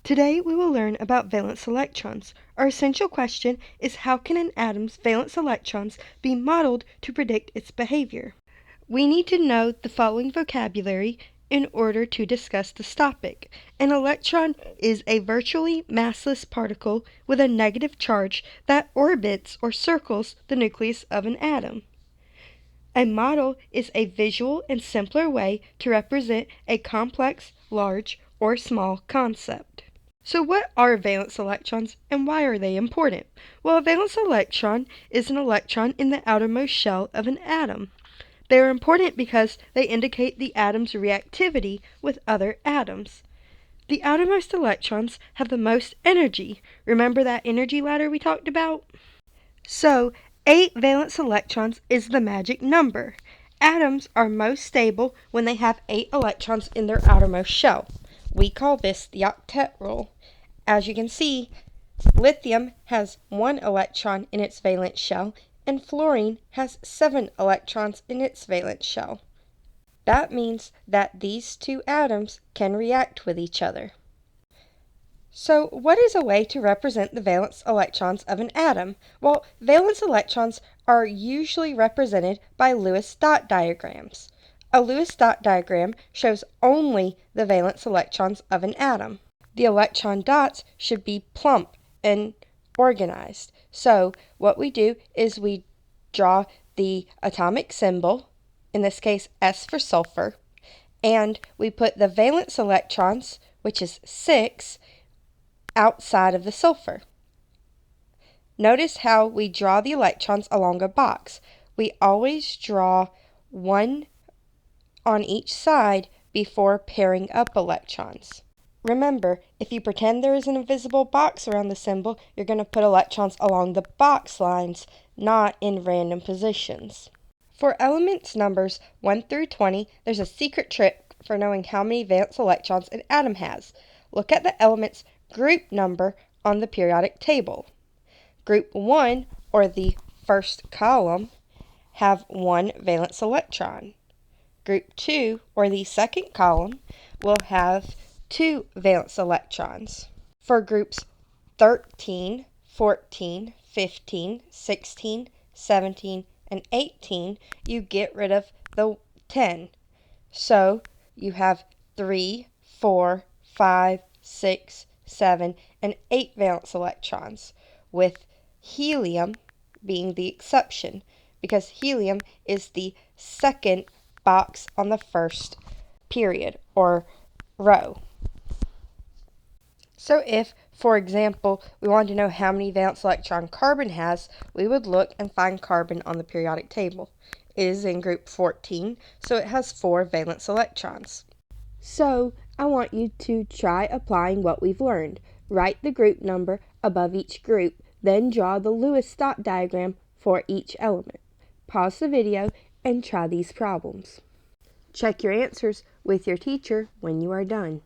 Today we will learn about valence electrons. Our essential question is how can an atom's valence electrons be modeled to predict its behavior? We need to know the following vocabulary in order to discuss this topic. An electron is a virtually massless particle with a negative charge that orbits or circles the nucleus of an atom. A model is a visual and simpler way to represent a complex, large, or small concept. So what are valence electrons and why are they important? Well, a valence electron is an electron in the outermost shell of an atom. They are important because they indicate the atom's reactivity with other atoms. The outermost electrons have the most energy. Remember that energy ladder we talked about? So, 8 valence electrons is the magic number. Atoms are most stable when they have 8 electrons in their outermost shell. We call this the Octet Rule. As you can see, lithium has 1 electron in its valence shell, and fluorine has 7 electrons in its valence shell. That means that these two atoms can react with each other. So, what is a way to represent the valence electrons of an atom? Well, valence electrons are usually represented by Lewis dot diagrams. A Lewis dot diagram shows only the valence electrons of an atom. The electron dots should be plump and organized. So, what we do is we draw the atomic symbol, in this case S for sulfur, and we put the valence electrons, which is 6, outside of the sulfur. Notice how we draw the electrons along a box. We always draw one on each side before pairing up electrons. Remember, if you pretend there is an invisible box around the symbol, you're going to put electrons along the box lines, not in random positions. For elements numbers 1 through 20, there's a secret trick for knowing how many valence electrons an atom has. Look at the element's group number on the periodic table. Group 1, or the first column, have 1 valence electron. Group 2, or the second column, will have 2 valence electrons. For groups 13, 14, 15, 16, 17, and 18, you get rid of the 10. So you have 3, 4, 5, 6, 7, and 8 valence electrons, with helium being the exception, because helium is the second box on the first period or row. So if, for example, we wanted to know how many valence electron carbon has, we would look and find carbon on the periodic table. It is in group 14, so it has 4 valence electrons. So I want you to try applying what we've learned. Write the group number above each group, then draw the Lewis dot diagram for each element. Pause the video and try these problems. Check your answers with your teacher when you are done.